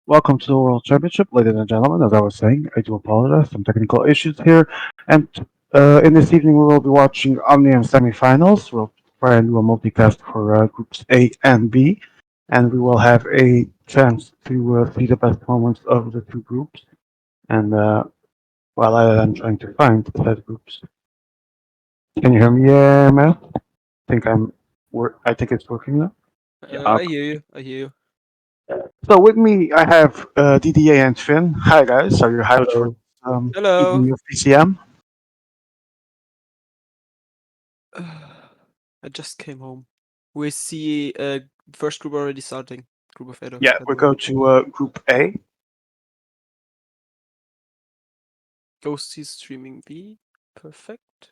Welcome to the World Championship, ladies and gentlemen. As I was saying, I do apologize, some technical issues here. And in this evening, we will be watching Omnium Semifinals. We'll try and do a multicast for groups A and B. And we will have a chance to see the best moments of the two groups. And while I'm trying to find the said groups. Can you hear me, Mel? I think it's working now. I hear you. I hear you. So with me, I have DDA and Finn. Hi guys, are you hyped for Hello. Hello. evening of PCM? I just came home. We see first group already starting. Group of adults. Yeah, by the we way. go to Group A. Ghosty streaming B. Perfect.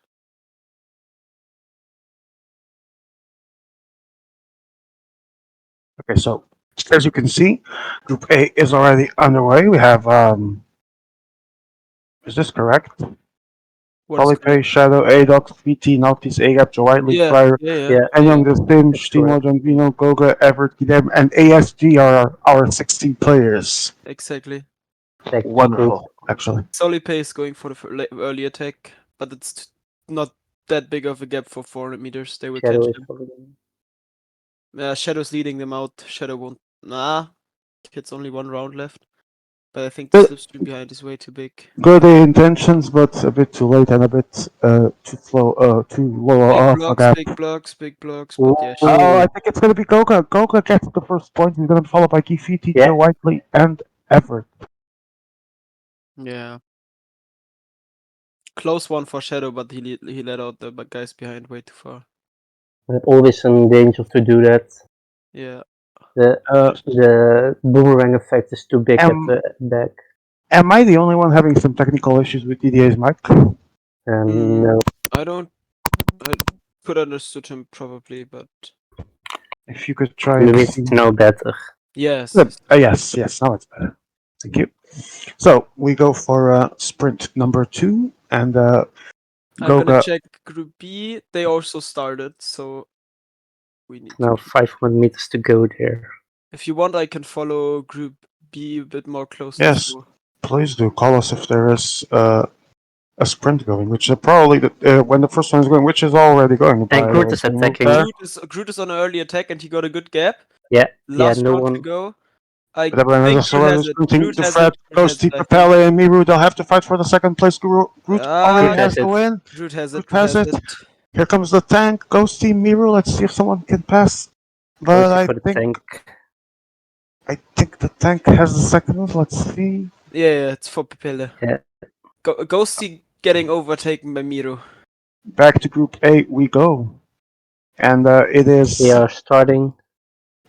Okay, so as you can see, Group A is already underway. We have, is this correct? What is Polypay, correct? Shadow, Adox, VT, Nautis, Agap, Whiteley, Yeah, Fryer, yeah. Yeah, and Young, the Stim, that's Stimo, correct. Jangvino, Goga, Everett, Gidem, and ASG are our 16 players. Exactly. Back to group. Wonderful, actually. Solipay is going for the early attack, but it's not that big of a gap for 400 meters. They will Shadow catch is him. following. Shadow's leading them out. Shadow won't. Nah. It's only one round left. But I think the Good, slipstream behind is way too big. good intentions, but a bit too late and a bit too slow, too low off a gap. Big blocks, but yeah, Oh, I Ooh. think it's going to be Goga. Goga gets the first point. He's going to be followed by Gifiti, Yeah. Joe Whiteley, and Everett. yeah. Close one for Shadow, but he let out the guys behind way too far. Always in danger to do that. Yeah. The boomerang effect is too big at the back. Am I the only one having some technical issues with DDA's mic? No, I could understood him probably, but If you could try and maybe see. it's now better. yes. Yes, now it's better. Thank you. So we go for sprint number 2, and I'm gonna Goga. check Group B. They also started, so we need Now to. 500 meters to go there. If you want, I can follow Group B a bit more closely. Yes, So. please do call us if there is a sprint going, which is probably when the first one is going, which is already going. And Groot is attacking. Groot is on an early attack, and he got a good gap. Yeah, Last no round one. to go. I But everyone think is also Groot already has it. sprinting. Groot The has Fred, it. Groot has Ghosty, it, I think. Propelle, and Miru, they'll have to fight for the second place. Groot already Ah, has the has it. win. Groot has has it. it. Here comes the tank, Ghosty, Miru. Let's see if someone can pass. But Waiting for the tank. I think the tank has the second one. Let's see. Yeah, it's for Pepele. Yeah. Ghosty getting overtaken by Miro. Back to Group A we go. And it is. They are starting.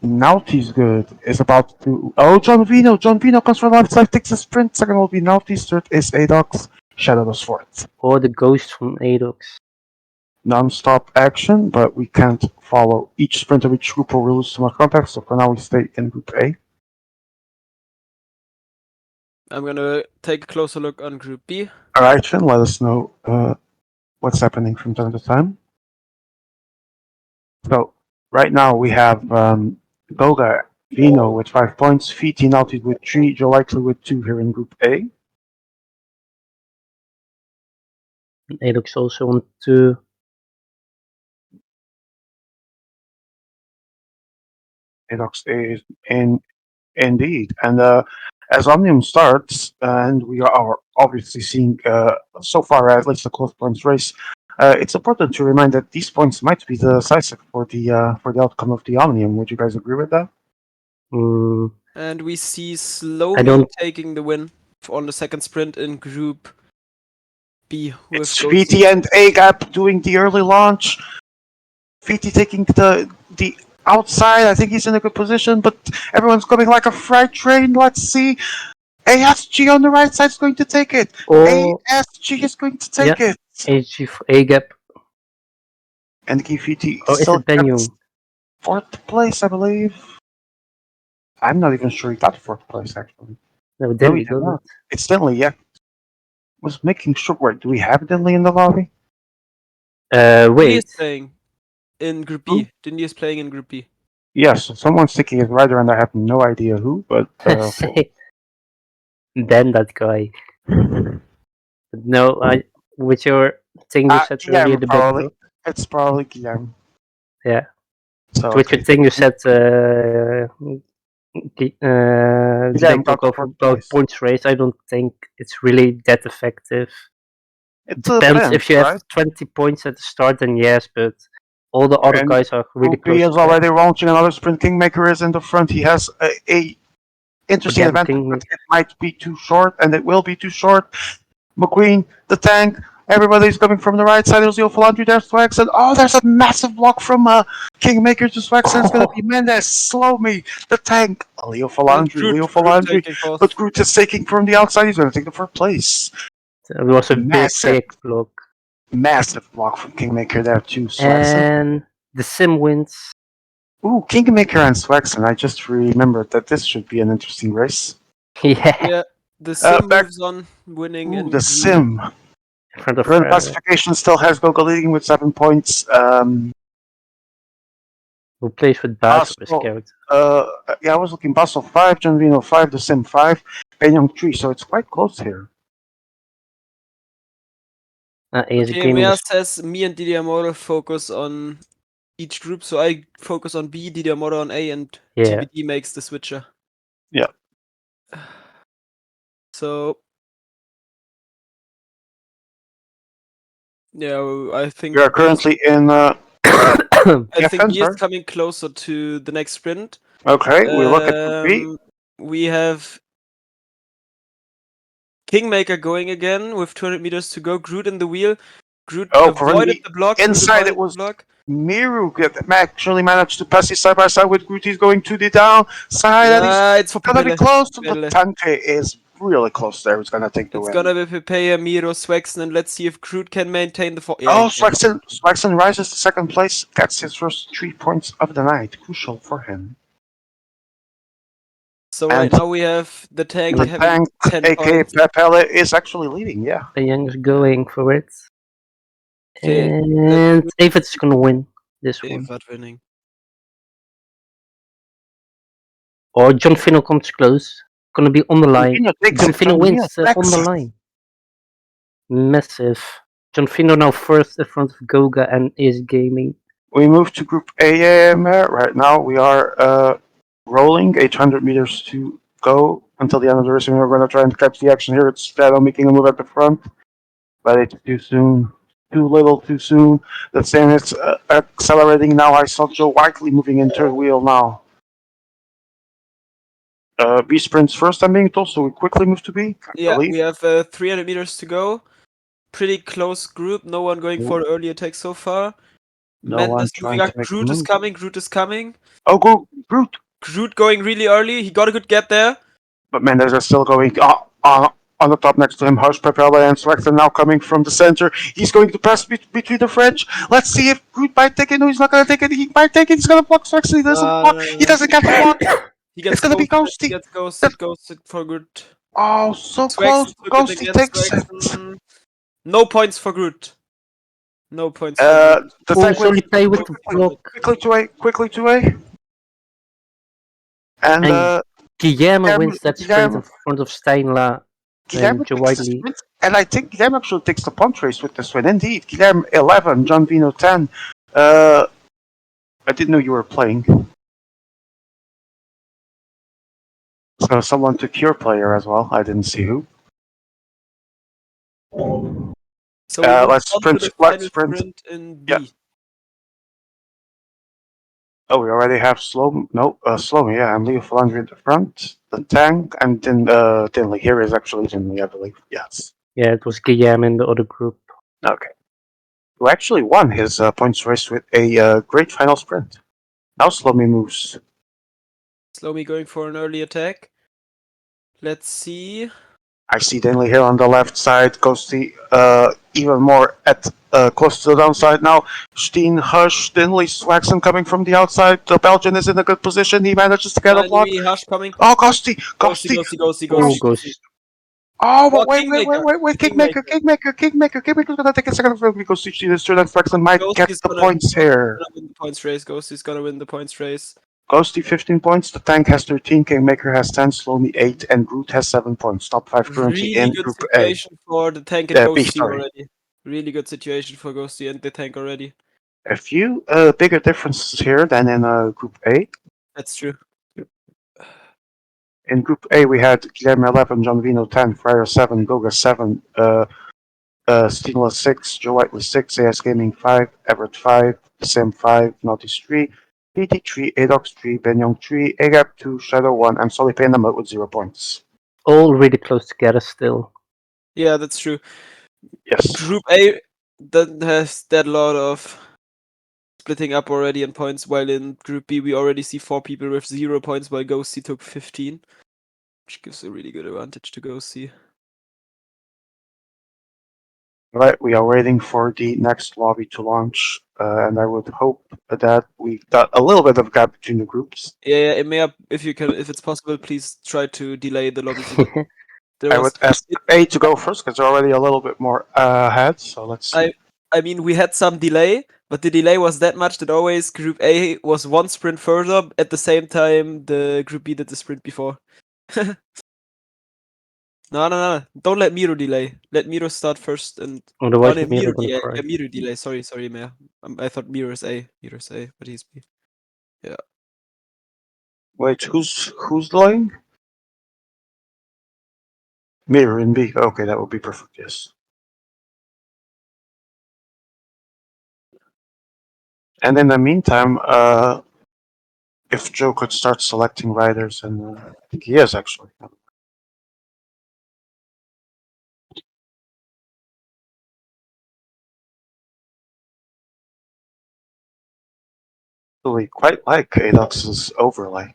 Naughty's good. Is about to. Oh, John Vino. John Vino comes from left side, takes a sprint. Second will be Naughty's. Third is Adox. Shadowless fourth. Or the ghost from Adox. Non-stop action, but we can't follow each sprint of each group or we lose too much contact. So for now, we stay in Group A. I'm gonna take a closer look on Group B. All right, Finn. Let us know what's happening from time to time. So right now we have Goga Vino with 5 points, Fiti Naughty with 3, Joe Likely with 2 here in Group A. Adox also on 2. Adox is indeed. And as Omnium starts, and we are obviously seeing so far at least a close points race, it's important to remind that these points might be decisive for the outcome of the Omnium. Would you guys agree with that? And we see Slowly taking the win on the second sprint in Group B. It's VT and A-Gap doing the early launch. VT taking the outside. I think he's in a good position, but everyone's coming like a freight train. Let's see. ASG on the right side is going to take it. ASG is going to take it. ASG for A-Gap. And VT is it Benyon? Fourth place, I believe. I'm not even sure he got fourth place, actually. No, Denley got it. It's Denley, yeah. Was making sure. Wait, do we have Denley in the lobby? Wait. Denley is playing in Group B. Denley is playing in Group B. Yes, someone's taking his rider, and I have no idea who, but then that guy. But no, with your thing you said earlier, Guillermo, the back probably. block. It's probably Guillermo. Yeah. So With your thing you said, the Guillermo back block got the of first about place. points race, I don't think it's really that effective. It Depends if you right? have 20 points at the start, then yes, but all the other And guys are really Group B close is together. already launching another sprint. Kingmaker is in the front. He has a interesting Again, advantage, but Kingmaker. it might be too short, and it will be too short. McQueen, the tank, everybody's coming from the right side. There's Leo Falandri, there's Swaxon. Oh, there's a massive block from Kingmaker to Swaxon. It's going to be Mendez. Slow me. The tank. Leo Groot Falandri. taking fourth. But Groot is taking from the outside. He's going to take the first place. It was a Massive. big block. Massive block from Kingmaker there too. Swaxon. And the Sim wins. Ooh, Kingmaker and Swaxon. I just remembered that this should be an interesting race. Yeah. Yeah, the Sim back- moves on, winning Ooh, in the green. Sim. In front of Current classification still has Gogo leading with 7 points. who plays with Bass of his Basel, character. I was looking Basel 5, John Vino 5, the Sim 5, Penyong 3, so it's quite close here. Is Okay, gaming Mea is- says me and Didiamoro focus on each group, so I focus on B, Didiamoro on A, and Yeah. TBD makes the switcher. Yeah. So yeah, I think We are currently in. I think FN, B is sorry. coming closer to the next sprint. Okay, we look at Group B. We have Kingmaker going again with 200 meters to go. Groot in the wheel. Groot Oh, avoided the block. Groot inside avoided it was the block. Miru actually managed to pass it side by side with Groot. He's going to the downside, and he's It's for gonna be Pepele. close. But Pepele. Tante is really close there. It's gonna take the It's win. gonna be Pepea, Miro, Swaxon, and let's see if Groot can maintain the Swaxon rises to second place. Gets his first 3 points of the night. Crucial for him. So right now we have the tank The having tank, 10 aka points. Pepele, is actually leading. Yeah. The Young is going for it. Okay, And Avid's gonna win this one. Avid winning. Or John Finno comes close. Gonna be on the line. John Finno John wins Vino on the line. Massive. John Finno now first in front of Goga and is gaming. We move to Group A right now. We are rolling 800 meters to go until the end of the race. We're going to try and catch the action here. It's Shadow making a move at the front, but it's too soon. Too little, too soon. The same is accelerating now. I saw Joe Whiteley moving into the wheel now. B sprints first, I'm being told, so we quickly move to B. We have 300 meters to go. Pretty close group. No one going for an early attack so far. No one Mendes trying moving up. to make a Groot is move. coming. Groot is coming. Oh, go Groot! Groot going really early. He got a good get there. But Mendes is still going on the top next to him. Hush, Pepele, and Swaxton now coming from the center. He's going to pass between the French. Let's see if Groot might take it. No, he's not going to take it. He might take it. He's going to block Swaxton. He doesn't block. He doesn't get the block. He gets It's going to be ghosted. He Ghosty. gets ghosted. Ghosted for Groot. Oh, so Swaxon close. took it Ghosty against takes it. Swaxon. No points for Groot. No points for Groot. The Oh, tank so only play with the block. quickly to A. And Guillermo wins that sprint Guillermo- in front of Steinla Guillermo and Joe takes the Whiteley. sprint, and I think Guillermo actually takes the punch race with this win. Indeed, Guillermo 11, John Vino 10. I didn't know you were playing. So someone took your player as well. I didn't see who. So we move let's on sprint. to the Let's final sprint. sprint in B. Yeah. Oh, we already have Slow. No, Slow. Yeah, and Leo Falandri at the front. The tank, and then Tinley. Here is actually Tinley, I believe. Yes. Yeah, it was Guillermo in the other group. Okay. Who actually won his points race with a great final sprint. Now Slomy moves. Slomy going for an early attack. Let's see. I see Dinley here on the left side. Ghosty even more at close to the downside now. Steen, Hush, Dinley, Swaxon coming from the outside. The Belgian is in a good position. He manages to get a block. Hush coming. Oh, Ghosty! Ghosty. Oh, Ghost. Oh, but Oh, wait, Kingmaker. Kingmaker's gonna take a second round because Steen is through, and Swaxon might get the points here. Gonna win the points race. Ghosty's gonna win the points race. Ghosty 15 points, the Tank has 13, Kingmaker has 10, Slowly 8, and Groot has 7 points. Top 5 currently Really in good Group A. situation for the Tank and B, Ghosty sorry. already. Really good situation for Ghosty and the Tank already. A few bigger differences here than in Group A. That's true. In Group A, we had Guillermo 11, John Vino 10, Fryer 7, Goga 7, Steenless 6, Joe Whiteley 6, AS Gaming 5, Everett 5, Sim 5, Naughty 3, PT 3, Adox 3, Benyong 3, Agap 2, Shadow 1, and Solly Payne with 0 points. All really close together still. Yeah, that's true. Yes. Group A doesn't have that lot of splitting up already in points, while in Group B we already see 4 people with 0 points, while Ghosty took 15, which gives a really good advantage to Ghosty. Right, we are waiting for the next lobby to launch, and I would hope that we got a little bit of gap between the groups. Yeah, Emea, if it's possible, please try to delay the lobbies a bit. I would ask A to go first because they're already a little bit more ahead. So let's see. I mean, we had some delay, but the delay was that much that always Group A was one sprint further. At the same time, the Group B did the sprint before. No. Don't let Miro delay. Let Miro start first and. Otherwise, no, Miro Miro gonna delay. cry. Yeah, Miro delay. Sorry, Mea. I thought Miro's A. Miro's A, but he's B. Yeah. Wait, who's delaying? Mirror in B. Okay, that would be perfect. Yes. And in the meantime, if Joe could start selecting riders, and I think he is actually. Really quite like Adox's overlay.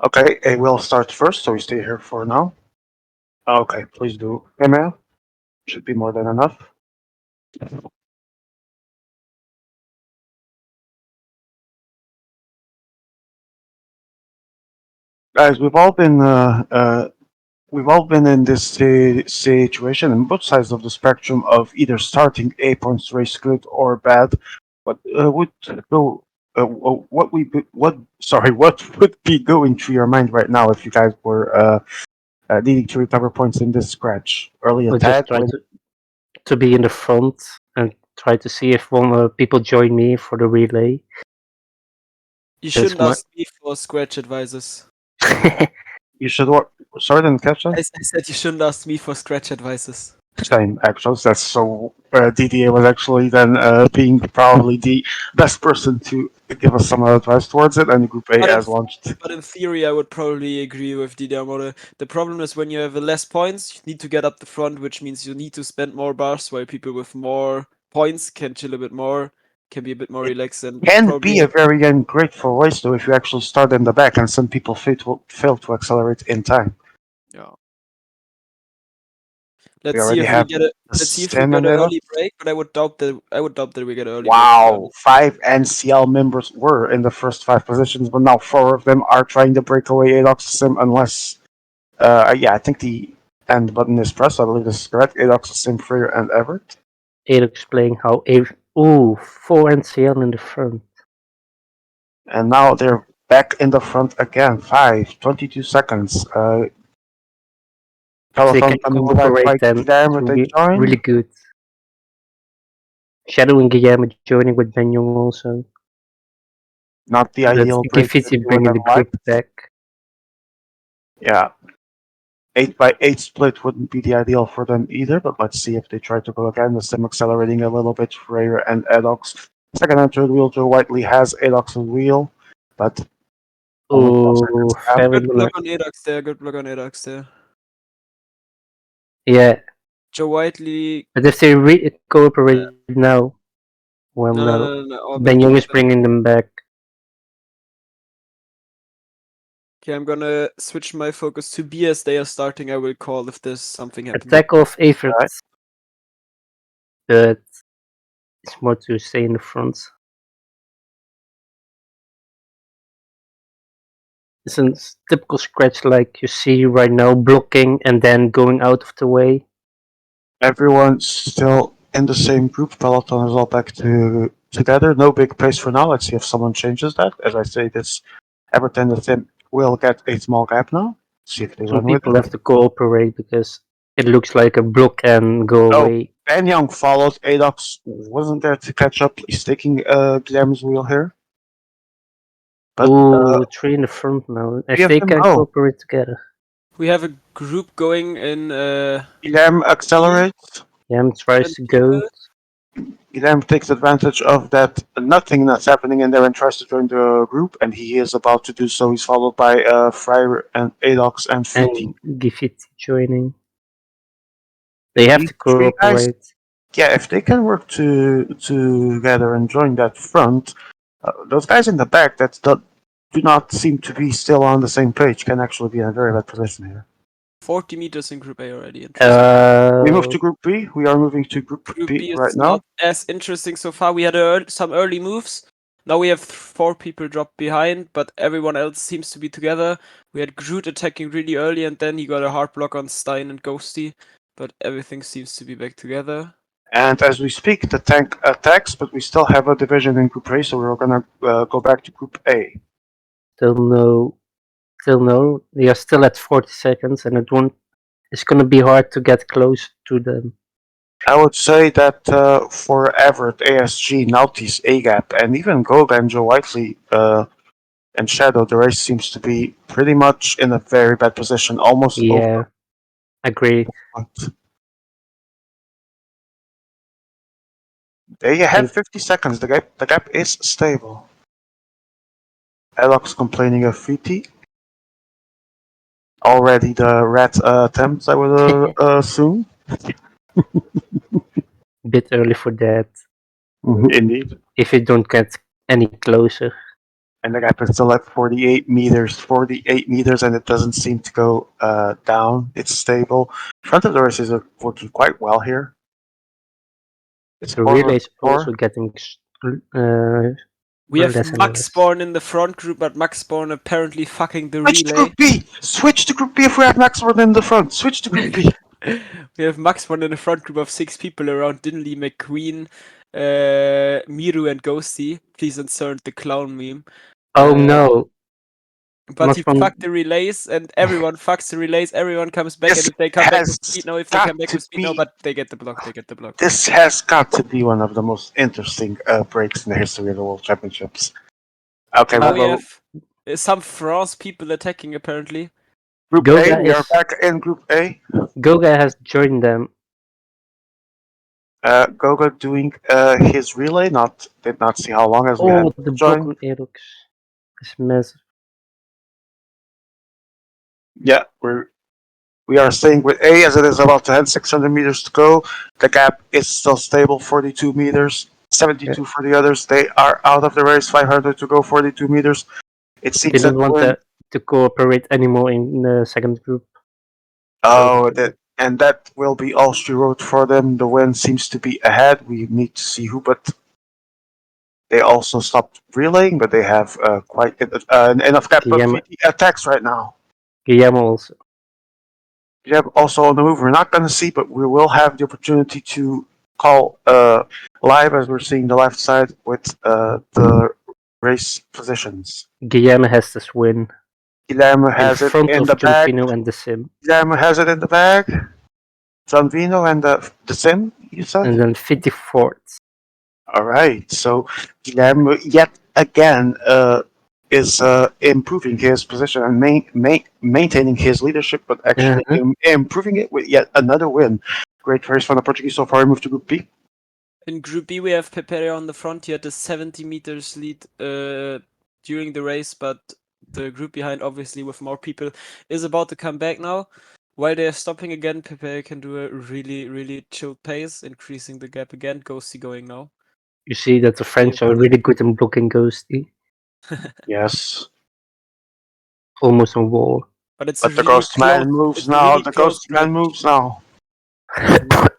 Okay, A will start first, so we stay here for now. Okay, please do. Email should be more than enough. Guys, we've all been in this situation on both sides of the spectrum of either starting A points race good or bad. What would go? What would be going through your mind right now if you guys were needing to recover points in this scratch? Early I'll just attack. try to be in the front and try to see if one people join me for the relay. You shouldn't ask me for scratch advices. You should what? Sorry, didn't catch that. I said you shouldn't ask me for scratch advices. Same, actually. That's so. DDA was actually then being probably the best person to give us some advice towards it, and Group A has launched. But in theory, I would probably agree with DDR. The problem is when you have less points, you need to get up the front, which means you need to spend more bars, while people with more points can chill a bit more, can be a bit more relaxed, and Can be a very ungrateful race though if you actually start in the back, and some people fail to accelerate in time. Yeah. Let's see if we get an early break, but I would doubt that we get an early break. Wow, 5 NCL members were in the first 5 positions, but now 4 of them are trying to break away Adox Sim unless I think the end button is pressed. I believe this is correct. Adox Sim, Freer, and Everett. Adox playing how 4 NCL in the front. And now they're back in the front again. 22 seconds. Telephone coming back by Guillermo, they join. Really good. Shadow and Guillermo joining with Benyong also. Not the ideal break. Bringing the group back. Yeah. 8x8 split wouldn't be the ideal for them either, but let's see if they try to go again. The Sim accelerating a little bit. Freyer and Edox. Second and third wheel, Joe Whiteley has Edox and wheel, but good luck on Edox there. Good luck on Edox there. Yeah. Joe Whiteley. But if they cooperate now, well, no. Benyong is bringing them back. Okay, I'm gonna switch my focus to B as they are starting. I will call if there's something happening. Attack of Everett. Right. But it's more to stay in the front. It's a typical scratch like you see right now, blocking and then going out of the way. Everyone's still in the same group. Peloton is all back to together. No big pace for now. Let's see if someone changes that. As I say, this Everton the Sim will get a small gap now. See if they Some run with people it. have to cooperate because it looks like a block and go Oh, away. Ben Young followed. Adox wasn't there to catch up. He's taking Guillermo's wheel here. But Ooh, three in the front now. If have they him can now. cooperate together. We have a group going in Guillermo accelerates. Yam tries 10 to go. people. Guillermo takes advantage of that nothing that's happening in there and tries to join the group, and he is about to do so. He's followed by Fryer and Adox and Fiti. And Gifit joining. They have These to three guys, cooperate. yeah, if they can work together and join that front, those guys in the back that do not seem to be still on the same page can actually be in a very bad position here. 40 meters in Group A already. Interesting. We move to Group B. We are moving to Group Group B B right is now. not as interesting so far. We had some early moves. Now we have 4 people dropped behind, but everyone else seems to be together. We had Groot attacking really early, and then he got a hard block on Stein and Ghosty, but everything seems to be back together. And as we speak, the tank attacks, but we still have a division in Group A, so we're gonna go back to Group A. Still no. They are still at 40 seconds, and it's gonna be hard to get close to them. I would say that for Everett, ASG, Nautis, AGAP, and even Goga and Joe Whiteley and Shadow, the race seems to be pretty much in a very bad position, almost Yeah, over. agree. They have 50 seconds. The gap is stable. Alex complaining of Fiti. Already the rat attempts, I would assume. Bit early for that. Indeed. If you don't get any closer. And the gap is still at 48 meters. 48 meters, and it doesn't seem to go down. It's stable. Front of the race is working quite well here. It's The 4 relay versus is 4. also getting We have less and Max less. Spawn in the front group, but Max Spawn apparently fucking the Switch to relay. Group B! Switch to Group B if we have Maxwell in the front. Switch to Group B. We have Max Spawn in the front group of 6 people around Dinley, McQueen, Miru, and Ghosty. Please insert the clown meme. Oh no! But Max he Spawn- fucked the relays, and everyone fucks the relays. Everyone comes back, This and if they come back has with speed, no. If they got come back to with speed, no. be- But they get the block. They get the block. This has got to be one of the most interesting breaks in the history of the World Championships. Okay, Now we'll we go. have some France people attacking apparently. Group Goga A, we are is- back in Group A. Goga has joined them. Goga doing his relay. Did not see how long as we Oh, had the block joined. on Aerox is massive. Yeah, we are staying with A as it is about to head 600 meters to go. The gap is still stable, 42 meters, 72 for the others. They are out of the race, 500 to go, 42 meters. It They seems that don't want to cooperate anymore in the second group. and that will be all she wrote for them. The win seems to be ahead. We need to see who, but they also stopped relaying, but they have quite enough gap of Guillermo. attacks right now. Guillermo also. Yeah, also on the move. We're not going to see, but we will have the opportunity to call live as we're seeing the left side with the race positions. Guillermo has this win. Guillermo In has it front in of the John bag. Pino and the Sim. Guillermo has it in the bag. John Vino and the Sim, you said? And then 54th. All right. So Guillermo yet again is improving his position and maintaining his leadership, but actually improving it with yet another win. Great race from the Portuguese so far. We move to Group B. In Group B, we have Pepere on the front. He had a 70 meters lead during the race, but the group behind, obviously with more people, is about to come back now. While they are stopping again, Pepere can do a really, really chilled pace, increasing the gap again. Ghosty going now. You see that the French are really good in blocking Ghosty. Yes. Almost on wall. But it's But the really Ghost Man close. moves It's now. really The close Ghost Man scratch. moves now.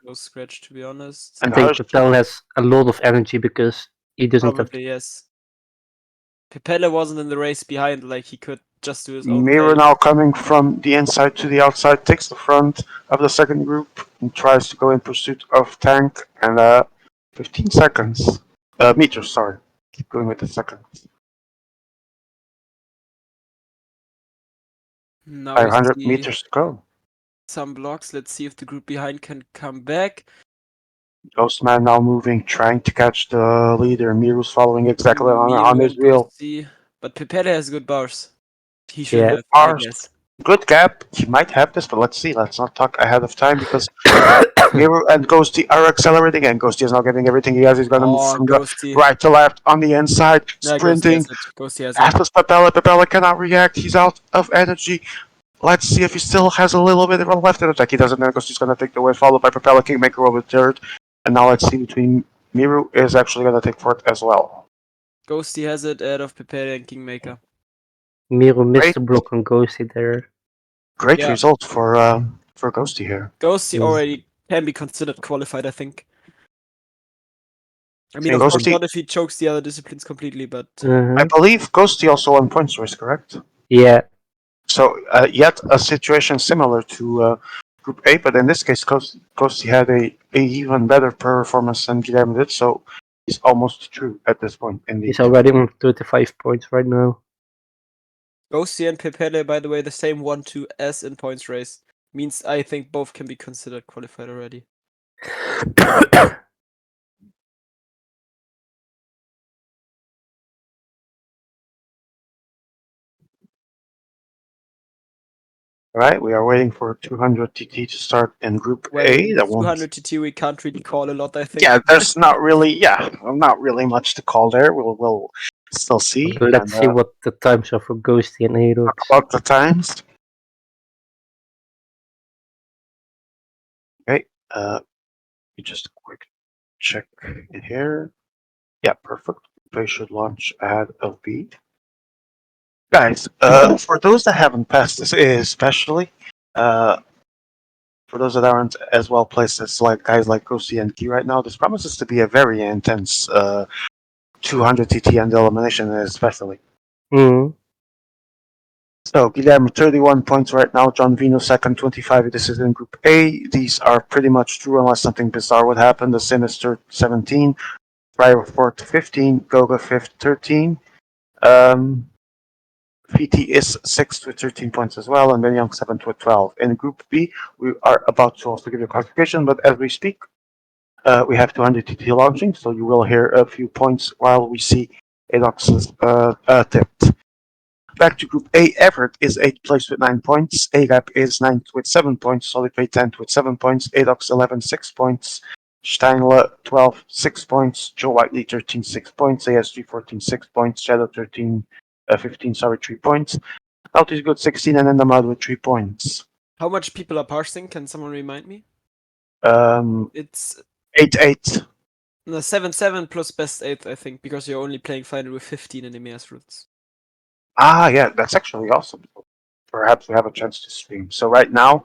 Close scratch, to be honest. And I think Hush, Patel has a lot of energy because he doesn't Probably, yes. Pepele wasn't in the race behind, like he could just do his own Miro thing. now coming from the inside to the outside, takes the front of the second group and tries to go in pursuit of Tank. And 15 seconds. Meters, sorry. Keep going with the seconds. Now we 500 see meters to go. some blocks. Let's see if the group behind can come back. Ghostman now moving, trying to catch the leader. Miru's following exactly on Miru his and wheel. Ghosty. But Pepele has good bars. He should Yeah. have, I Bars. guess. Good gap. He might have this, but let's see. Let's not talk ahead of time because Miru and Ghosty are accelerating, and Ghosty is not getting everything he has. He's going to move Oh, from the Ghosty. right to left on the inside, Yeah, Ghosty has sprinting. it. Ghosty has it. Atlas Papella. Papella cannot react. He's out of energy. Let's see if he still has a little bit of a left in attack. He doesn't know because he's going to take the win, followed by Propeller Kingmaker over third. And now let's see between Miru is actually going to take fourth as well. Ghosty has it ahead of Pepele and Kingmaker. Miru missed Great. the block on Ghosty there. Great Yeah. result for Ghosty here. Ghosty Mm. already can be considered qualified, I think. I mean, Same of for course, Ghosty, not if he chokes the other disciplines completely, but I Uh-huh. believe Ghosty also won points race, correct? Yeah. So yet a situation similar to Group A, but in this case, Ghosty had a even better performance than Guillermo did, so he's almost true at this point. Indeed. He's already on 35 points right now. Ghosty and Pepele, by the way, the same 1-2 as in points race. Means I think both can be considered qualified already. All right, we are waiting for 200 TT to start in Group Well, A. That won't. 200 TT we can't really call a lot, I think. Yeah, there's not really. Yeah, not really much to call there. We'll still see. Let's see what the times are for Ghosty and Talk Aerox. about the times. Okay. Just a quick check in here. Yeah, perfect. They should launch ahead of B. Guys, for those that haven't passed this, especially, for those that aren't as well placed as like guys like Kosi and Key right now, this promises to be a very intense 200 TT and elimination, especially. Mm. So Guilherme 31 points right now, John Vino second 25. This is in Group A. These are pretty much true unless something bizarre would happen. The Sinister 17, Fryer fourth 15, Goga fifth 13. VT is 6th with 13 points as well, and Ben Young 7th with 12. In Group B, we are about to also give you a classification, but as we speak, we have 200 TT launching, so you will hear a few points while we see Adox's tipped. Back to Group A, Everett is 8th place with 9 points, AGAP is 9th with 7 points, SolidPay 10th with 7 points, Adox 11, 6 points, Steinle 12, 6 points, Joe Whiteley 13, 6 points, ASG 14, 6 points, Shadow 13, 15, 3 points. Out is good 16 and in the mud with 3 points. How much people are parsing? Can someone remind me? It's 8-8. no, 7-7 plus best 8, I think, because you're only playing final with 15 in the Emir's routes. Ah, yeah, that's actually awesome. Perhaps we have a chance to stream. So right now,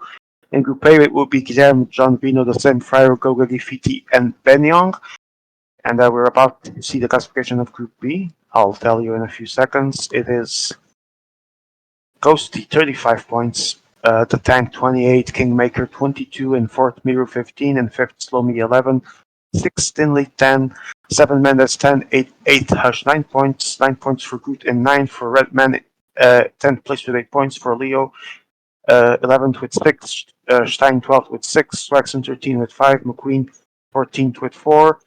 in Group A, it will be Guilherme, John Vino, the same Fryer, Goga, Fiti, and Benyong. And we're about to see the classification of Group B. I'll tell you in a few seconds. It is Ghosty, 35 points. The Tank, 28. Kingmaker, 22. In fourth, Miru, 15. In fifth, Slomy, 11. 6, Stinley, 10. 7, Mendes, 10. 8, Hush, 9 points. 9 points for Groot. And 9 for Redman. 10th place with 8 points for Leo. 11th with 6. Stein, 12th with 6. Swaxon, 13 with 5. McQueen, 14th with 4.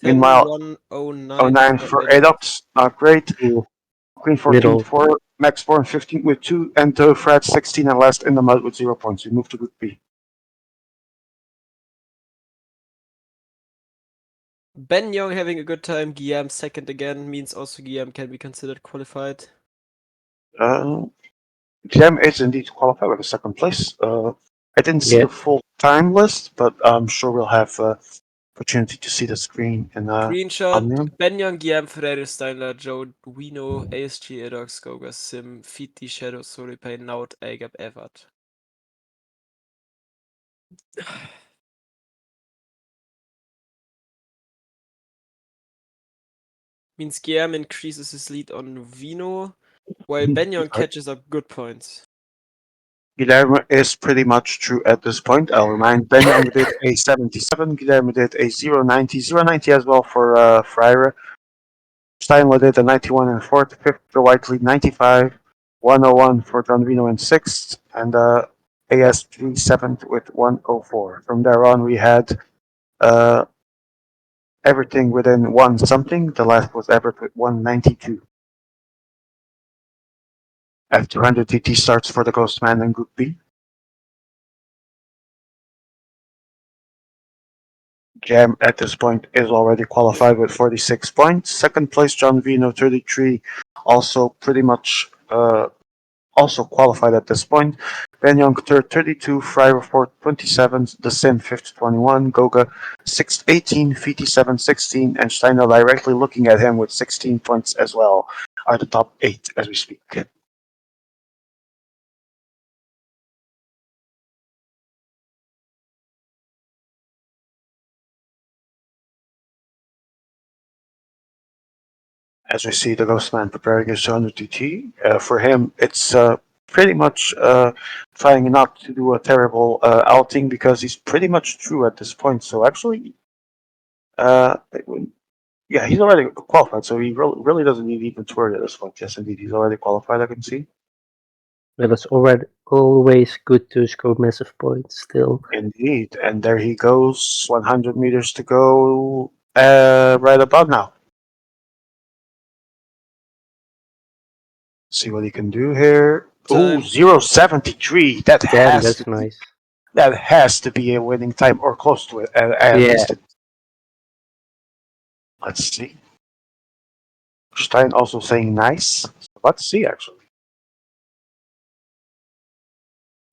10, Meanwhile, 1, 09 09 for Adox, not great. Ooh, Queen 14 little. with 4, Max 4 and 15 with 2, and Fred 16 and last in the mud with 0 points. We move to Group B. Ben Young having a good time. Guillaume second again means also Guillaume can be considered qualified. Gem is indeed qualified with a second place. I didn't see Yeah. the full time list, but I'm sure we'll have opportunity to see the screen in Screenshot: Omnium. Ben Young, Guillaume, Ferreira, Steinler, Joe, Wino, ASG, Edox, Goga, Sim, Fiti, Shadow, Solipay, Naut, Agap, Evert. Means Guillaume increases his lead on Vino, while Ben Young catches up good points. Guilherme is pretty much true at this point. I'll remind Ben Young did a 77, Guilherme did a 090, 090 as well for Freire. Stein led it at 91 in fourth, fifth the White lead 95, 101 for John Vino in sixth, and AS3 seventh with 104. From there on, we had uh, everything within one something. The last was Everett with 192. After 200 TT starts for the Ghostman in Group B. Jam at this point is already qualified with 46 points. Second place, John Vino, 33, also pretty much also qualified at this point. Ben Young, third, 32, Fryer, fourth, 27, The Sim, fifth, 21, Goga, sixth, 18, Fiti, 7, 16, and Steiner directly looking at him with 16 points as well, are the top 8 as we speak. As we see the Ghostman preparing his 200 TT. For him, it's pretty much trying not to do a terrible outing because he's pretty much through at this point. So actually, yeah, he's already qualified, so he really doesn't need even to worry at this point. Yes, indeed, he's already qualified, I can see. Well, it's already always good to score massive points still. Indeed, and there he goes, 100 meters to go, right about now. See what he can do here. Ooh, Time. 0.73. That Damn, has that's to be, nice. that has to be a winning time or close to it at Yeah. least. Let's see. Stein also saying nice. Let's see actually.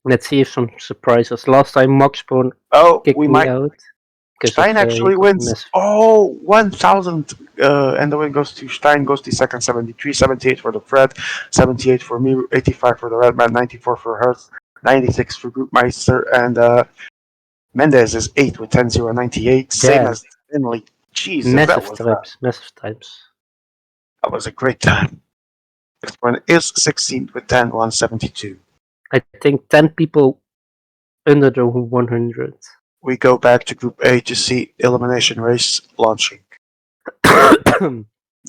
Let's see if some surprises. Last time Moxbone Oh, kicked we me might. out because Stein of actually wins. massive. Oh, 1,000. And the win goes to Stein, goes to second, 73, 78 for the Fred, 78 for me, 85 for the Red Man, 94 for Hertz, 96 for Groupmeister, and Mendez is 8 with 10 0 98. Same Damn, as Finley. Jesus, massive times. that was a great time. This one is 16th with 10 172. I think 10 people under the 100. We go back to Group A to see Elimination Race launching.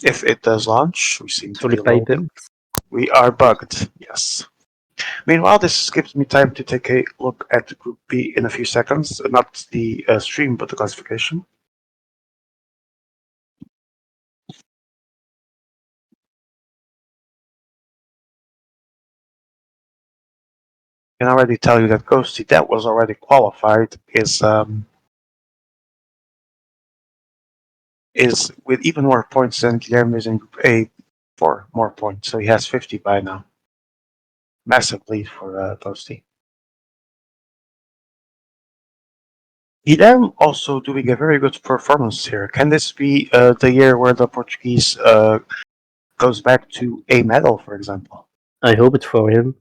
If it does launch, we seem to Sorry, be loading. We are bugged, yes. Meanwhile, this gives me time to take a look at Group B in a few seconds. Not the stream, but the classification. I can already tell you that Ghosty, that was already qualified, is with even more points than Guillermo is in Group A, 4 more points. So he has 50 by now. Massive lead for Ghosty. Guilherme also doing a very good performance here. Can this be the year where the Portuguese goes back to a medal, for example? I hope it's for him.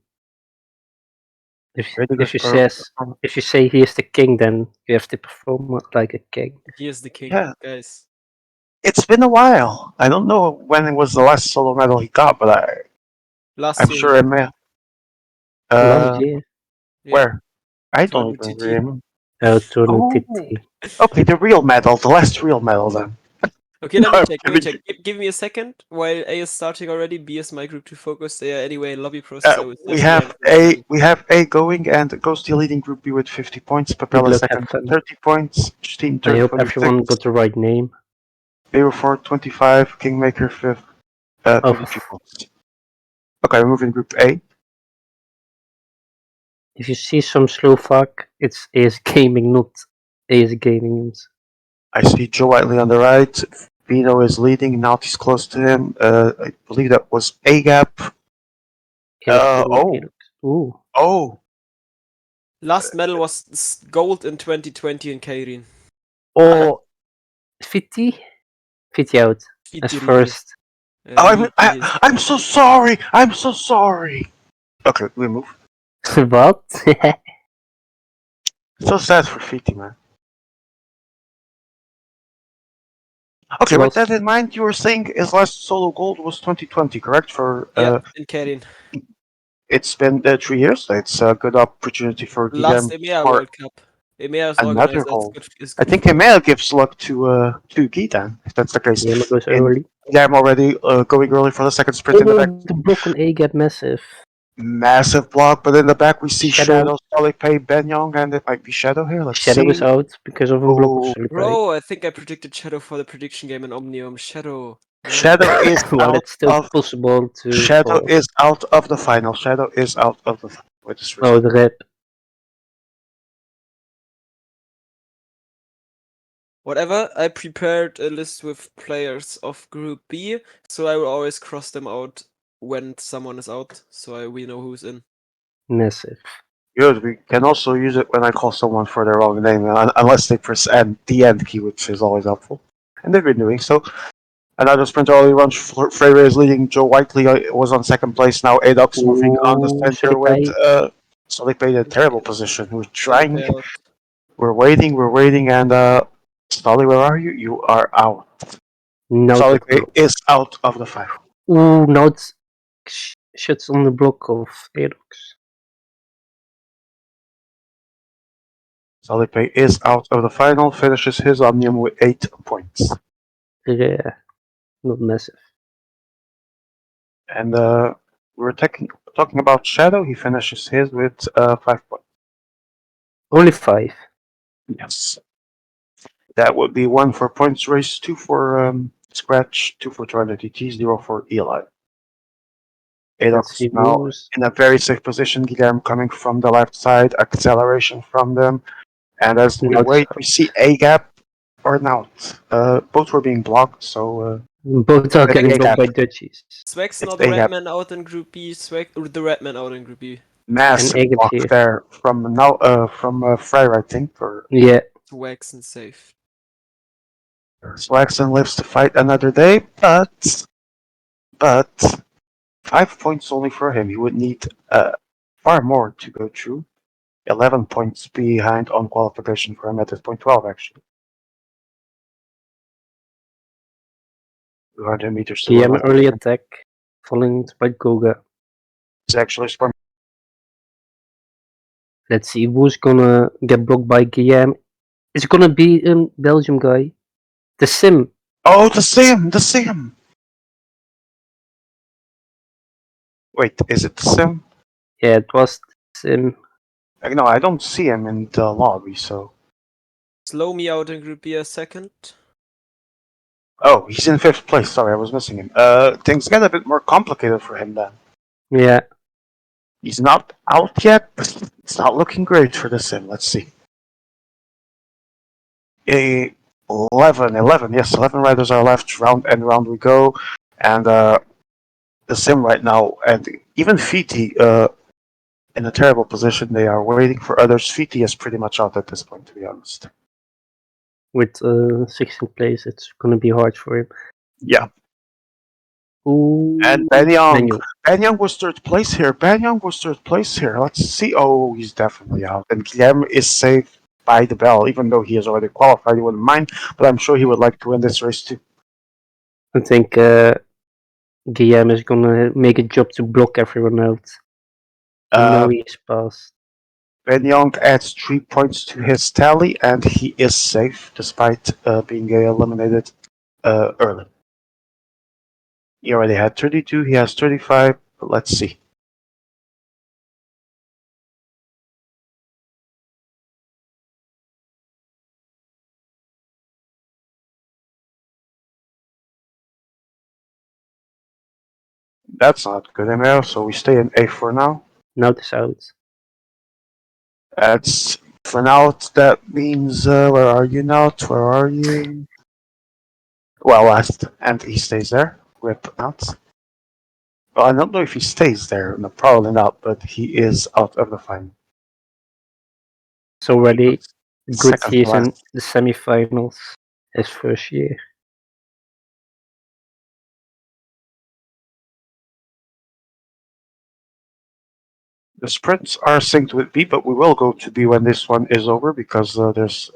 Really If good you says performance. if you say he is the king, then you have to perform like a king. He is the king, Yeah, guys. it's been a while. I don't know when it was the last solo medal he got, but I'm Last year, sure it may. Last Uh, year, yeah, where? I don't 200 even TT. remember. Tony Oh, TT. okay, the real medal, the last real medal then. Okay, let me I'm check. kidding. Give me a second. While A is starting already, B is my group to focus. They are anyway in lobby process. I will We just have join for a second. A going and Ghosty leading Group B with 50 points. Good Papella luck, second have fun. 30 points. Steam I third hope everyone 26. got the right name. Hero 4 25. Kingmaker fifth 32 Oh, points. Okay, we're moving Group A. if you see some Slovak, it's AS Gaming, not AS Gaming. I see Joe Whiteley on the right. Vino is leading. Naughty's close to him. I believe that was A gap. Oh, Ooh, oh, Last medal was gold in 2020 in Kairin. oh, 50? 50 out as Fiti really. first. I'm so sorry. I'm so sorry. Okay, we move. What? So sad for Fiti, man. Okay, with Lost. that in mind, you were saying his last solo gold was 2020, correct? For Yeah, in Kairin. it's been 3 years. It's a good opportunity for Last Guilherme EMEA for World Cup. EMEA is Another organized. That's hole. good. Is I good think for us. Emil gives luck to Gitan, if that's the case. Yama goes And early. I'm already going early for the second sprint in the Oh, back. the block on A get massive. Massive block, but in the back we see Shadow. Shadow, Solipay, Benyong, and it might be Shadow here. Let's Shadow see. is out because of a block of Oh, Solipay. Bro, I think I predicted Shadow for the prediction game in Omnium. Shadow. No. Shadow is Well, out it's still of possible to Shadow fall. is out of the final. Shadow is out of the final. With this Oh, result. the red. Whatever, I prepared a list with players of Group B, so I will always cross them out when someone is out, so we know who's in. Massive. Good. We can also use it when I call someone for their wrong name, unless they press the end key, which is always helpful. And they've been doing so. Another sprinter early run. Freire is leading. Joe Whiteley was on second place. Now Adox moving on the Ooh, center with Solipay. Solipay in a terrible position. We're Solid trying. payout. We're waiting, and Solly, where are you? You are out. Now the Solipay block. is out of the final. Ooh, now it's shuts on the block of Adox. Solipay is out of the final. Finishes his Omnium with 8 points. Yeah, not massive. And we were talking about Shadow. He finishes his with 5 points. Only 5. Yes. That would be 1 for points race, 2 for Scratch, 2 for Toronto TT, 0 for Eli. Let's see Adox now who's. in a very safe position. Guilherme coming from the left side, acceleration from them. And as we Now it's wait, we see A gap or not. Both were being blocked, so both are it's getting A blocked gap. by Dutchies. Swag's It's now the A red gap. man out in Group B. The red man out in Group B. And Massive Agap block here. there from now from Freyr, I think, or Yeah, Swags and safe. Swaxon lives to fight another day, but 5 points only for him. He would need far more to go through. 11 points behind on qualification for him at this point. 12 actually. 200 meters to TM run. early attack. Followed by Goga. It's actually Storm. Let's see who's gonna get blocked by Guillaume. It's gonna be a Belgium guy. The Sim. Oh, the Sim. Wait, is it the Sim? Yeah, it was Sim. No, I don't see him in the lobby. So, Slow me out in Group B a second. oh, he's in 5th place. Sorry, I was missing him. Things get a bit more complicated for him then. Yeah, He's not out yet, but it's not looking great for the Sim. Let's see. 11, yes, 11 riders are left. Round and round we go. And the Sim right now, and even Fiti, in a terrible position. They are waiting for others. Fiti is pretty much out at this point, to be honest. with 16th place, it's gonna be hard for him. Yeah. Ooh, And Banyang. Menu. Banyang was 3rd place here. Let's see. Oh, he's definitely out. And Guilherme is safe by the bell, even though he has already qualified. He wouldn't mind, but I'm sure he would like to win this race too. I think Guillaume is gonna make a job to block everyone out. And now he's passed. Banyang adds 3 points to his tally, and he is safe despite being eliminated early. He already had 32. He has 35. But let's see. That's not good, Emil. So we stay in A for now. Now it's out. That's for now. That means where are you now? Where are you? Well, last, and he stays there. Rip out. Well, I don't know if he stays there. No, probably not. But he is out of the final. It's already good Second he's in last. the semifinals his first year. The sprints are synced with B, but we will go to B when this one is over because there's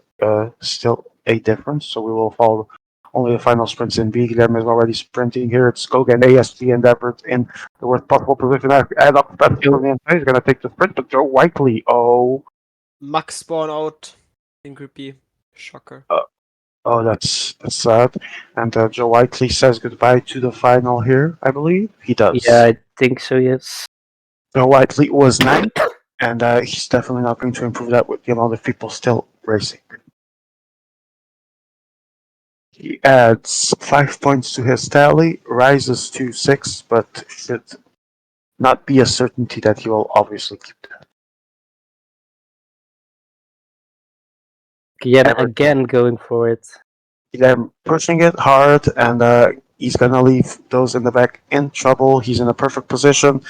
still a difference. So we will follow only the final sprints in B. Guilherme is already sprinting here. It's Skog and AST endeavored in the worst possible position. Add up best from the inside. He's going to take the sprint, but Joe Whiteley. Oh, Max spawn out. in Group B. Shocker. Oh, that's sad. And Joe Whiteley says goodbye to the final here, I believe. He does. Yeah, I think so, yes. Joe Whiteley was ninth, and he's definitely not going to improve that with the amount of people still racing. He adds 5 points to his tally, rises to 6, but should not be a certainty that he will obviously keep that. Again going for it. They're pushing it hard, and he's gonna leave those in the back in trouble. He's in a perfect position.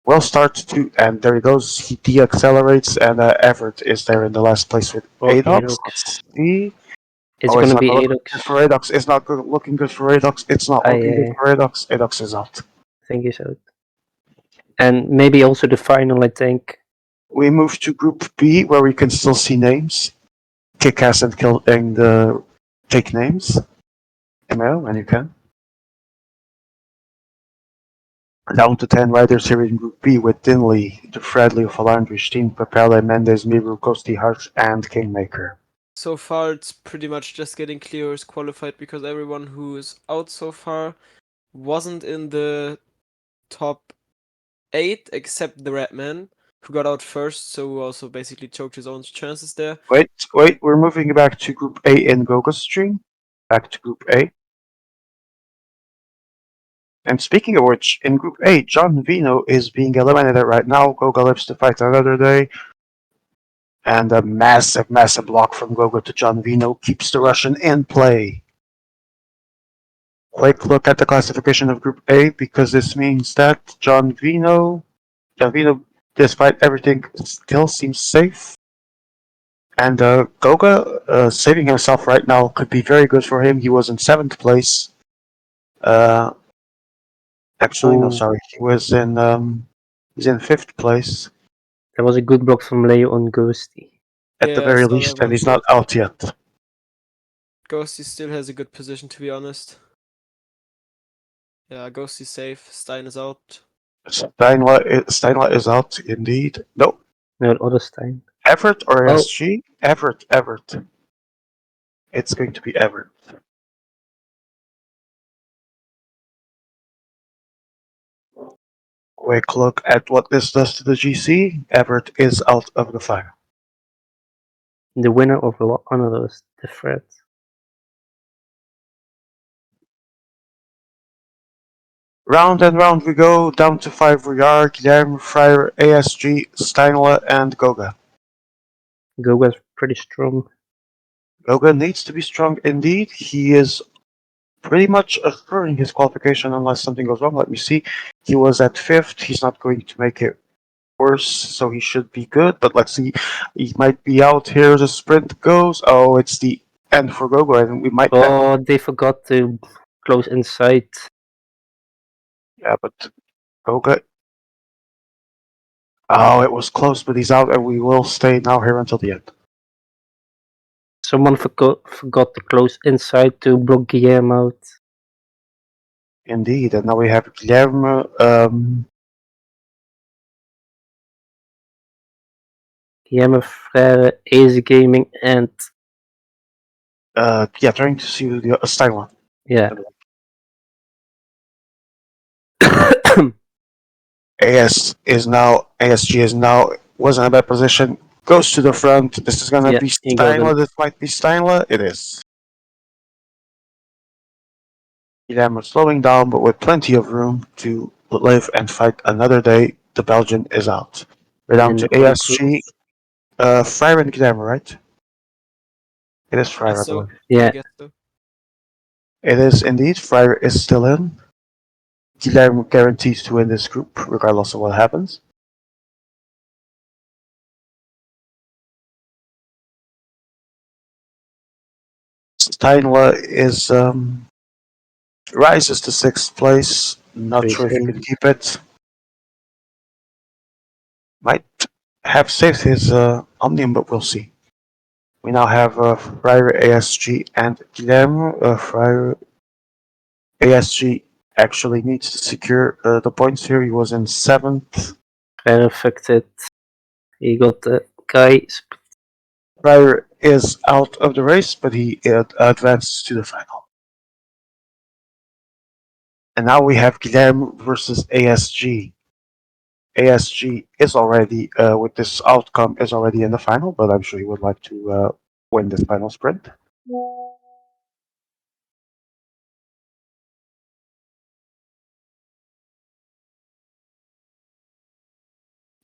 Will start to, and there he goes. He deaccelerates, and Everett is there in the last place with Oh, Adox. Adox. Let's see. It's Oh, it's gonna not be looking Adox. good for Adox. It's not looking good for Adox. It's not looking good I for Adox. Adox is out. think he's out. And maybe also the final, I think. We move to Group B, where we can still see names. Kick ass and kill and take names. Email when you can. Down to 10 riders here in Group B with Dinley, the Fredley of Alandry, Steen, Papele, Mendes, Miru, Kosti, Harsh, and Kingmaker. So far, it's pretty much just getting clear who's qualified because everyone who is out so far wasn't in the top 8 except the Red Man, who got out first, so who also basically choked his own chances there. Wait, we're moving back to Group A in Goga's stream. Back to Group A. And speaking of which, in Group A, John Vino is being eliminated right now. Goga lives to fight another day. And a massive, massive block from Goga to John Vino keeps the Russian in play. Quick look at the classification of Group A, because this means that John Vino, despite everything, still seems safe. And Goga saving himself right now could be very good for him. He was in 7th place. Actually, no, Ooh. sorry. He's in 5th place That was a good block from Leo on Ghosty. at the Yeah, I very saw least, that and one. he's not out yet. Ghosty still has a good position, to be honest. Yeah, Ghosty's safe. Stein is out. Steinle is out indeed. No, No, other Stein. Everett or Oh. SG? Everett. It's going to be Everett. Quick look at what this does to the GC. Everett is out of the fire. The winner of one of those, the threat. Round and round we go, down to 5 we are. Guillermo, Fryer, ASG, Steinle, and Goga. Goga's pretty strong. Goga needs to be strong indeed. He is pretty much assuring his qualification unless something goes wrong. Let me see. He was at 5th. He's not going to make it worse, so he should be good. But let's see. He might be out here. The sprint goes. Oh, it's the end for Gogo, and we might have. Oh, they forgot to close inside. Yeah, but Goga. Oh, it was close, but he's out, and we will stay now here until the end. Someone forgot to close inside to block Guillermo out. Indeed, and now we have Guillermo. Guillermo, Frere, Ace Gaming, and Trying to see the Steinle. yeah. ASG is now was in a bad position. Goes to the front. This is gonna Yeah, be he got Steinle. him. This might be Steinle. It is. Guillermo slowing down, but with plenty of room to live and fight another day. The Belgian is out. We're down And to on group. ASG. Fryer and Guillermo, right? It is Fryer, I Guess so. believe. Yeah, I guess so. It is indeed. Fryer is still in. Guillermo guarantees to win this group, regardless of what happens. Steinle is rises to 6th place. Not so he's sure if he in. can keep it. Might have saved his Omnium, but we'll see. We now have Fryer, ASG, and Guillermo. Fryer, ASG actually needs to secure the points here. He was in 7th. Frere affected. He got the guy. Ryder is out of the race, but he advances to the final. And now we have Guilherme versus ASG. ASG is already, with this outcome, is already in the final, but I'm sure he would like to win this final sprint.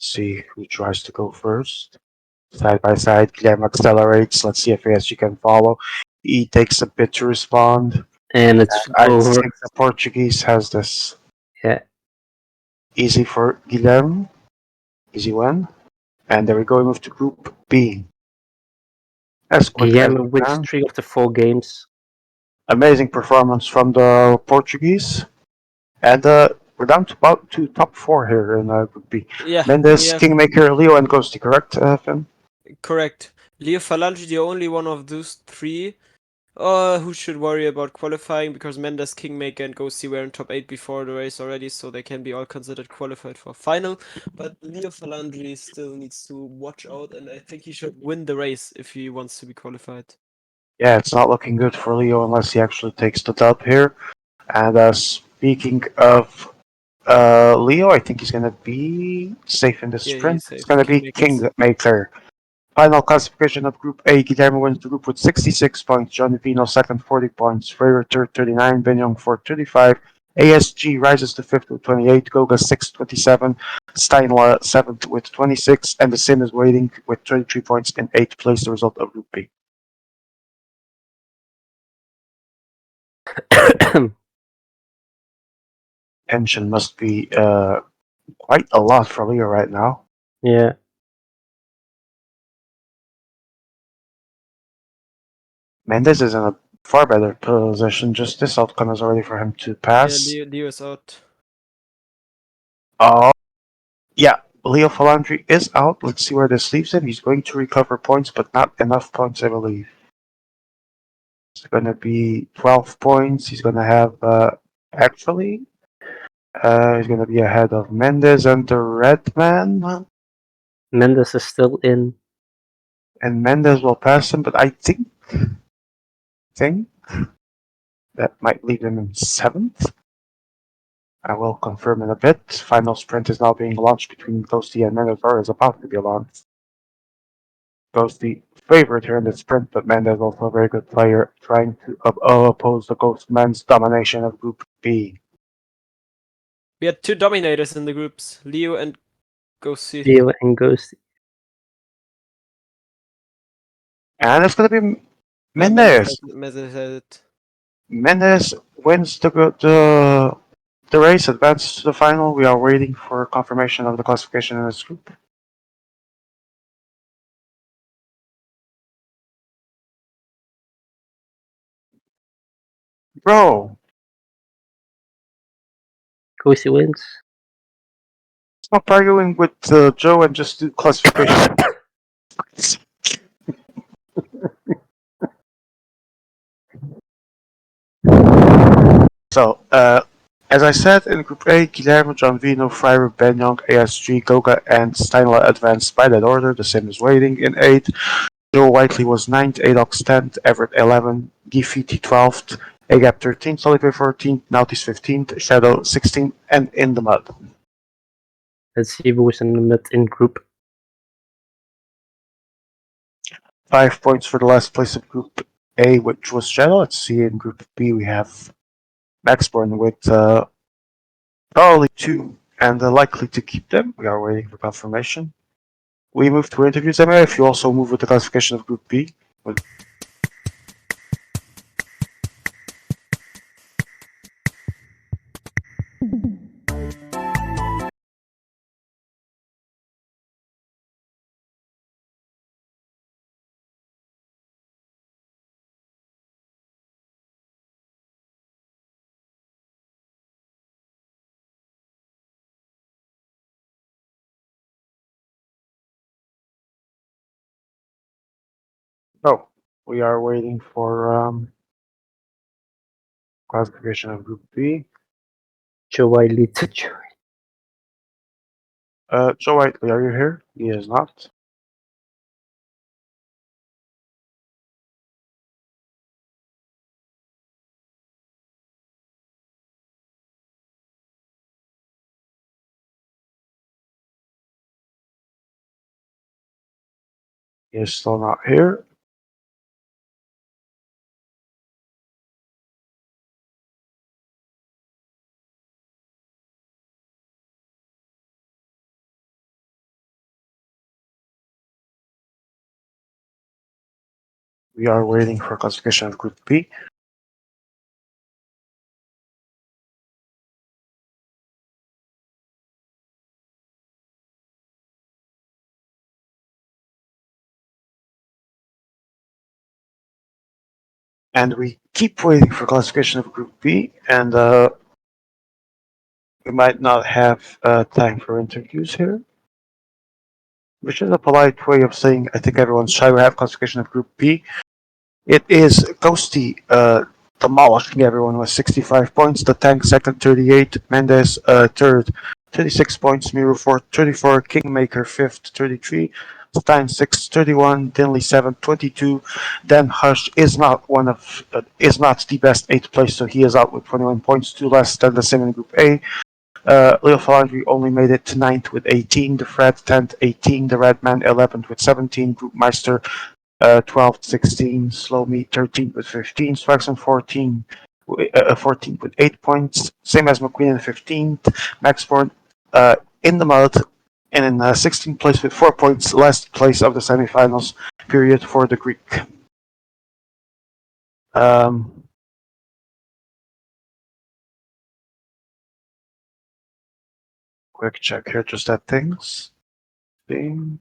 See who tries to go first. Side by side, Guilherme accelerates. Let's see if ASG can follow. He takes a bit to respond. And it's I over. think the Portuguese has this. Yeah. Easy for Guilherme. Easy win. And there we go, we move to Group B. As quick as we Guilherme wins can. 3 of the 4 games. Amazing performance from the Portuguese. And we're down to about to top 4 here in Group B. Yeah, Mendes, Kingmaker, Leo, and Ghosty, correct, Finn? correct. Leo Falange, the only one of those three who should worry about qualifying because Mendes, Kingmaker, and Ghosty were in top 8 before the race already, so they can be all considered qualified for final. But Leo Falandri still needs to watch out, and I think he should win the race if he wants to be qualified. Yeah, it's not looking good for Leo unless he actually takes the dub here. And speaking of Leo, I think he's going to be safe in the Yeah, sprint. he's safe. It's going to be Kingmakers. Kingmaker. Final classification of Group A, Guilherme wins the group with 66 points, Johnny Pino second 40 points, Freire third 39, Benyong fourth 35, ASG rises to fifth with 28, Goga sixth 27, Steinla seventh with 26, and the Sim is waiting with 23 points in eighth place, the result of Group B. Tension must be quite a lot for Leo right now. Yeah. Mendes is in a far better position, just this outcome is already for him to pass. Yeah, Leo is out. Oh, yeah, Leo Falandri is out. Let's see where this leaves him. He's going to recover points, but not enough points, I believe. It's going to be 12 points. He's going to have, actually, he's going to be ahead of Mendes and the Red Man. Mendes is still in. And Mendes will pass him, but I think that might leave him in seventh. I will confirm in a bit. Final sprint is now being launched between Ghosty and Mendes, or is about to be launched. Ghosty favorite here in the sprint, but Mendes also a very good player, trying to oppose the Ghost Man's domination of Group B. We had two dominators in the groups, Leo and Ghosty. Leo and Ghosty. And it's going to be Yeah, Mendes. Mendes has it. Mendes wins the race, advances to the final. We are waiting for confirmation of the classification in this group. Bro, Ghosty wins. stop arguing with Joe and just do classification. So, as I said, in Group A, Guilherme, John Vino, Freire, Benyong, ASG, Goga, and Steinla advanced by that order. The same is waiting in 8th. Joe Whiteley was 9th, Adox 10th, Everett 11th, Gifiti 12th, Agap 13th, Solipe 14th, Nautis 15th, Shadow 16th, and in the mud. Let's see who's in the mid in group. 5 points for the last place of Group A, which was Shadow. Let's see in Group B, we have Maxborn with probably 2 and likely to keep them. We are waiting for confirmation. We move to interviews, Emma, if you also move with the classification of Group B. So, we are waiting for classification of Group B. Joe Wiley to join. Joe Whiteley, are you here? He is not. He is still not here. We are waiting for classification of Group B. And we keep waiting for classification of Group B, and we might not have time for interviews here, which is a polite way of saying I think everyone's shy. We have classification of Group B. It is Ghosty demolishing everyone with 65 points. The Tank second, 38. Mendes third, 36 points. Miru fourth, 34. Kingmaker fifth, 33. Stein sixth, 31. Dinley seventh, 22. Then Hush is not is not the best eighth place, so he is out with 21 points, two less than the same in Group A. Leo Falandri only made it to ninth with 18. The Fred 10th, 18. The Redman 11th with 17. Group Meister 12th, 16, Slow Me 13th with 15, Swaxon 14th with 8 points, same as McQueen in 15th, Maxborn in the mud, and in 16th place with 4 points, last place of the semifinals period for the Greek. Quick check here, just at things. Bing.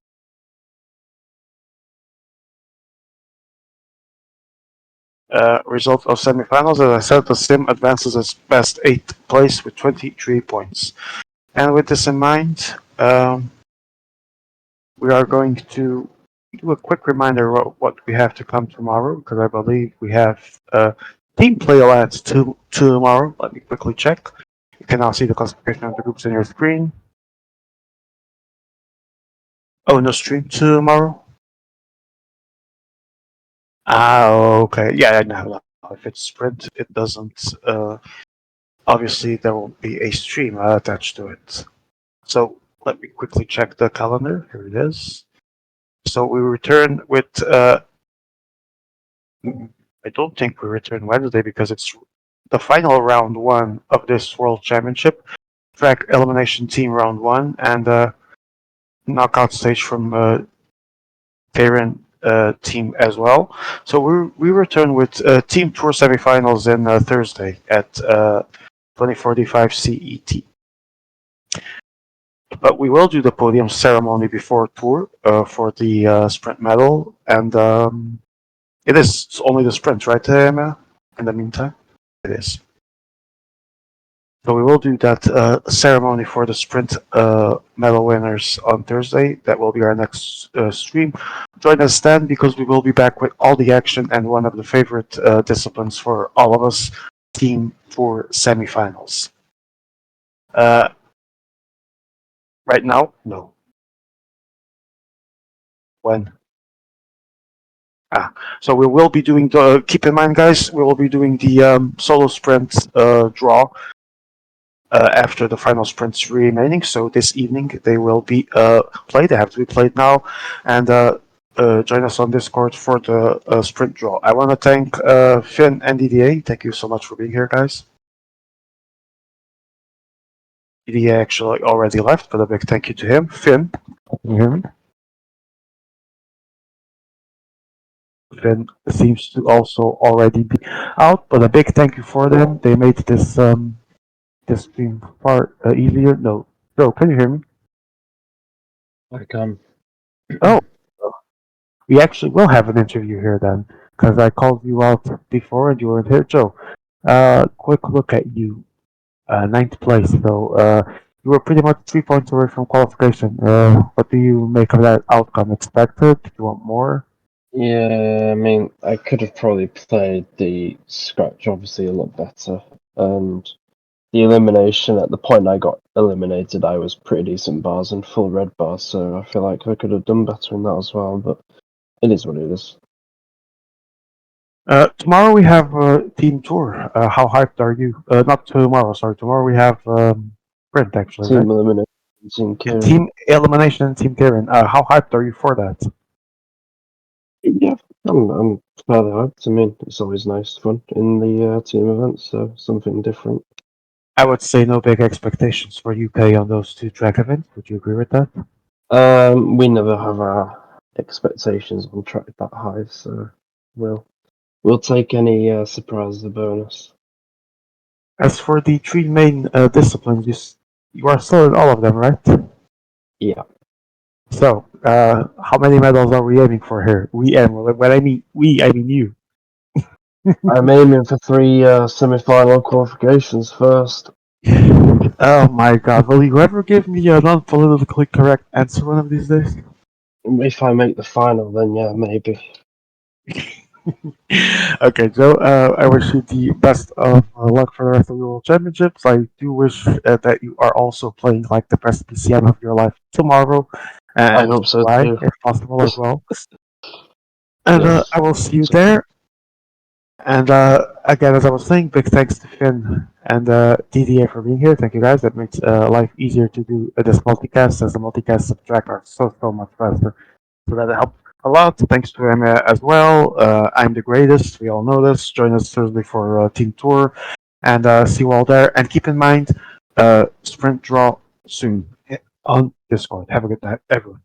Result of semifinals, as I said, the Sim advances as best 8th place with 23 points. And with this in mind, we are going to do a quick reminder of what we have to come tomorrow, because I believe we have team play alliance tomorrow. Let me quickly check. You can now see the classification of the groups on your screen. Oh, no stream tomorrow? Ah, okay. Yeah, no. If it's sprint, it doesn't. Obviously, there won't be a stream attached to it. So let me quickly check the calendar. Here it is. So we return with. I don't think we return Wednesday because it's the final round one of this World Championship. Track elimination team round one and knockout stage from Terran team as well. So we return with team tour semifinals in Thursday at 2045 CET. But we will do the podium ceremony before tour for the sprint medal, and it is only the sprint, right, Emma? In the meantime, it is. So we will do that ceremony for the sprint medal winners on Thursday. That will be our next stream. Join us then because we will be back with all the action and one of the favorite disciplines for all of us, Team for semifinals. Right now, no. When? So we will be doing the. Keep in mind, guys, we will be doing the solo sprint draw after the final sprints remaining. So this evening they will be played. They have to be played now, and join us on Discord for the sprint draw. I want to thank Finn and DDA. Thank you so much for being here, guys. DDA actually already left, but a big thank you to him. Finn, can you hear me? Finn seems to also already be out, but a big thank you for them. They made this this stream far easier. No, Joe, can you hear me? I can. Oh, we actually will have an interview here then, because I called you out before and you weren't here. Joe, quick look at you, ninth place. So you were pretty much 3 points away from qualification. What do you make of that outcome? Expected? Do you want more? Yeah, I mean, I could have probably played the scratch obviously a lot better. And the elimination, at the point I got eliminated, I was pretty decent bars and full red bars, so I feel like I could have done better in that as well, but it is what it is. Tomorrow we have team tour. How hyped are you? Not tomorrow, sorry. Tomorrow we have sprint actually, Team right? elimination, team And Kieran. team elimination and team Karen. How hyped are you for that? Yeah, I'm fairly hyped. I mean, it's always nice fun in the team events, so something different. I would say no big expectations for UK on those two track events. Would you agree with that? We never have our expectations on track that high, so we'll take any surprise as a bonus. As for the three main disciplines, you are still in all of them, right? Yeah, So, how many medals are we aiming for here? We aim. When I mean we, I mean you. I'm aiming for 3 semi-final qualifications first. Oh my God! Will you ever give me a non-politically correct answer one of these days? If I make the final, then yeah, maybe. Okay, Joe. I wish you the best of luck for the rest of the World Championships. I do wish that you are also playing like the best PCM of your life tomorrow, I and hope so why, too. if possible, as well. And Yes. I will see you there. And again, as I was saying, big thanks to Finn and DDA for being here. Thank you guys. That makes life easier to do this multicast, as the multicasts of track are so much faster. So that helped a lot. Thanks to him as well. I'm the greatest. We all know this. Join us Thursday for Team Tour, and see you all there. And keep in mind, sprint draw soon on Discord. Have a good night, everyone.